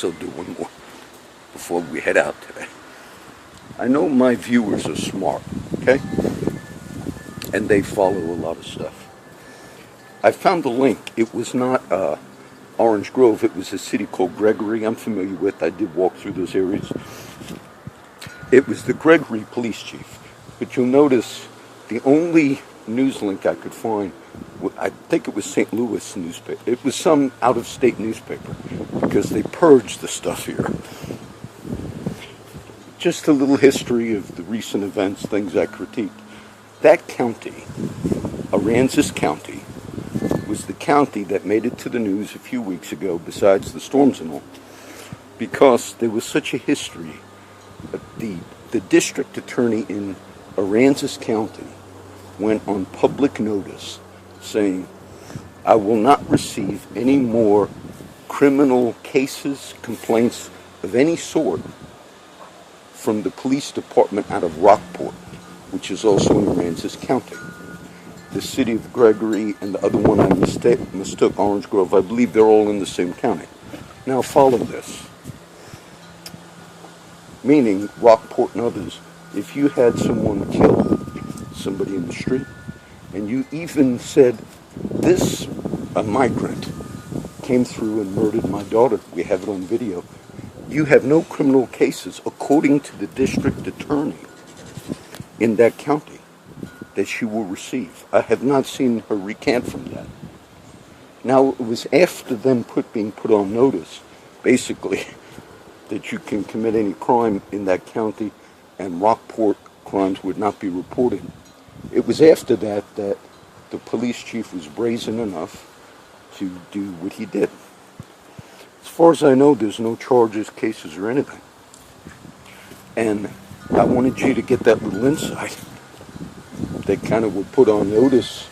So do one more before we head out today. I know my viewers are smart, okay? And they follow a lot of stuff. I found the link. It was not Orange Grove. It was a city called Gregory I'm familiar with. I did walk through those areas. It was the Gregory police chief. But you'll notice the only news link I could find, I think it was St. Louis newspaper. It was some out-of-state newspaper because they purged the stuff here. Just a little history of the recent events, things I critiqued. That county, Aransas County, was the county that made it to the news a few weeks ago, besides the storms and all, because there was such a history. The district attorney in Aransas County went on public notice saying, I will not receive any more criminal cases, complaints of any sort from the police department out of Rockport, which is also in Aransas County. The city of Gregory and the other one I mistook, Orange Grove, I believe they're all in the same county. Now follow this. Meaning, Rockport and others, if you had someone kill somebody in the street, and you even said, a migrant came through and murdered my daughter, we have it on video, you have no criminal cases, according to the district attorney in that county, that she will receive. I have not seen her recant from that. Now, it was after them being put on notice, basically, that you can commit any crime in that county and Rockport crimes would not be reported. It was after that that the police chief was brazen enough to do what he did. As far as I know, there's no charges, cases, or anything. And I wanted you to get that little insight. They kind of were put on notice.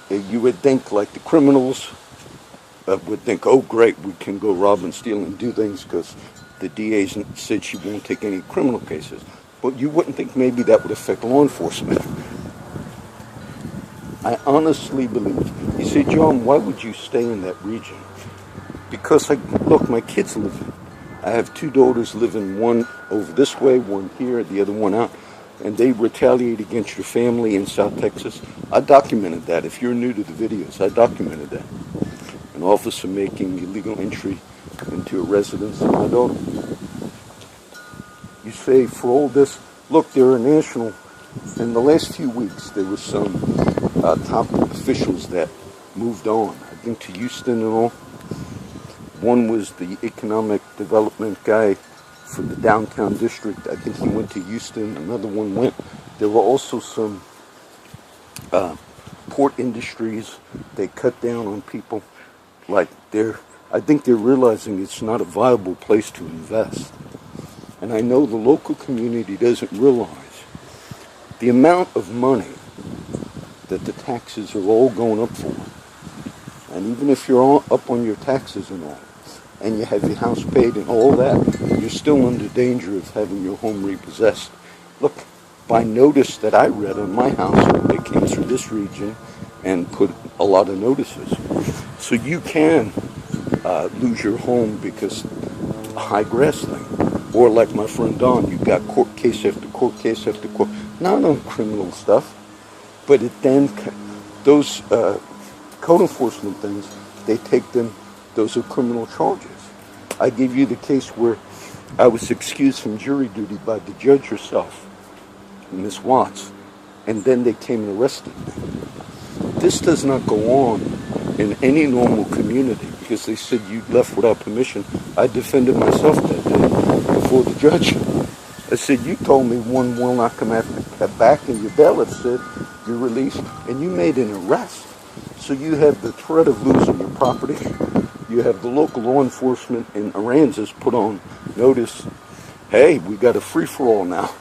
You would think, like the criminals would think, oh great, we can go rob and steal and do things because the DA said she won't take any criminal cases. But you wouldn't think maybe that would affect law enforcement. I honestly believe. You say, John, why would you stay in that region? Because, look, my kids live in. I have two daughters living, one over this way, one here, the other one out. And they retaliate against your family in South Texas. I documented that. If you're new to the videos, I documented that. An officer making illegal entry into a residence of my daughter. You say, for all this, look, there are national, in the last few weeks, there was some top officials that moved on, I think to Houston and all. One was the economic development guy for the downtown district. I think he went to Houston. Another one went. There were also some port industries. They cut down on people. I think they're realizing it's not a viable place to invest. And I know the local community doesn't realize the amount of money that the taxes are all going up for. And even if you're all up on your taxes and all, and you have your house paid and all that, you're still under danger of having your home repossessed. Look, by notice that I read on my house, they came through this region and put a lot of notices. So you can lose your home because a high grass thing. Or like my friend Don, you've got court case after court case after court. Not on criminal stuff, but it then, those code enforcement things, they take them, those are criminal charges. I gave you the case where I was excused from jury duty by the judge herself, Miss Watts, and then they came and arrested me. This does not go on in any normal community because they said you left without permission. I defended myself that day before the judge. I said, you told me one will not come back, and your bailiff said you're released, and you made an arrest. So you have the threat of losing your property. You have the local law enforcement in Aransas put on notice, hey, we got a free-for-all now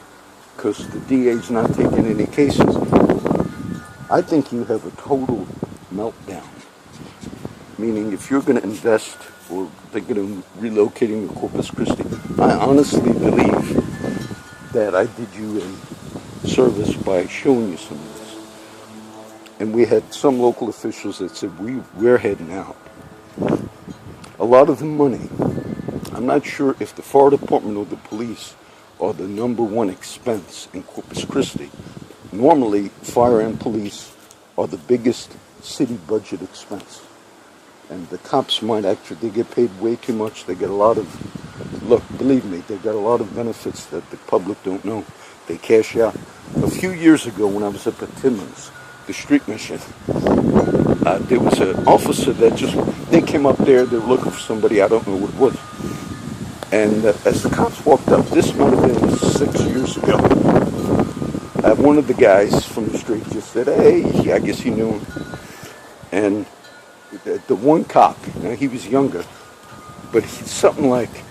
because the DA's not taking any cases. I think you have a total meltdown. Meaning if you're going to invest or thinking of relocating to Corpus Christi, I honestly believe that I did you a service by showing you some of this. And we had some local officials that said, we're heading out. A lot of the money I'm not sure if the fire department or the police are the number one expense in Corpus Christi. Normally, fire and police are the biggest city budget expense. And the cops might actually, they get paid way too much. They get a lot of, look, believe me, they got a lot of benefits that the public don't know. They cash out. A few years ago when I was up at Timmins, the street mission, there was an officer that they came up there, they were looking for somebody, I don't know what it was. And as the cops walked up, this might have been 6 years ago, one of the guys from the street just said, hey, I guess he knew him. And the one cop, he was younger, but something like,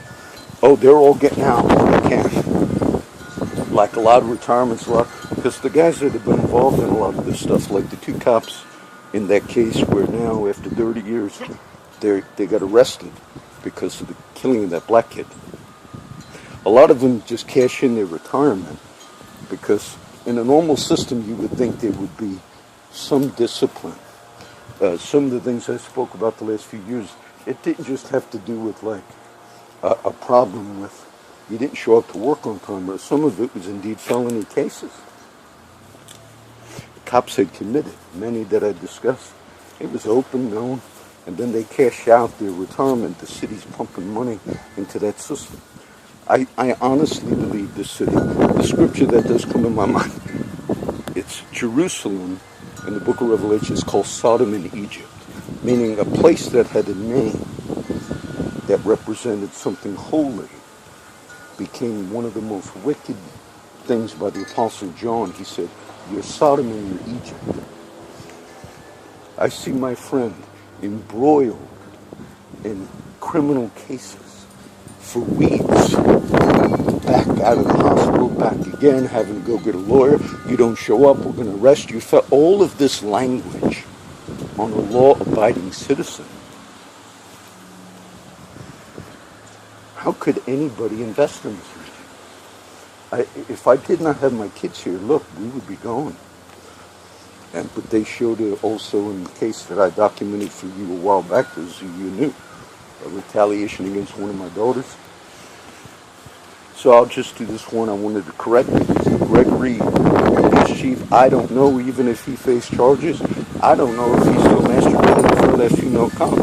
oh, they're all getting out when they can. Like a lot of retirements, because the guys that have been involved in a lot of this stuff, like the two cops in that case where now, after 30 years, they got arrested because of the killing of that black kid. A lot of them just cash in their retirement because in a normal system you would think there would be some discipline. Some of the things I spoke about the last few years, it didn't just have to do with like a problem with you didn't show up to work on time, or some of it was indeed felony cases. Cops had committed, many that I discussed. It was open, known, and then they cash out their retirement. The city's pumping money into that system. I honestly believe this city, the scripture that does come in my mind, it's Jerusalem in the book of Revelation is called Sodom in Egypt, meaning a place that had a name that represented something holy became one of the most wicked things by the Apostle John. He said, you're Sodom and you're Egypt. I see my friend embroiled in criminal cases for weeks, back out of the hospital, back again, having to go get a lawyer. You don't show up, we're going to arrest you. All of this language on a law-abiding citizen. How could anybody invest in this region? If I did not have my kids here, look, we would be gone. But they showed it also in the case that I documented for you a while back, those of you knew, a retaliation against one of my daughters. So I'll just do this one. I wanted to correct it. Gregory, police chief, I don't know even if he faced charges. I don't know if he still masturbated in front of that female cop,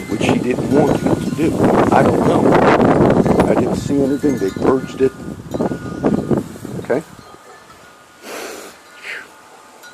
which he didn't want him to do. I don't know. I didn't see anything. They purged it.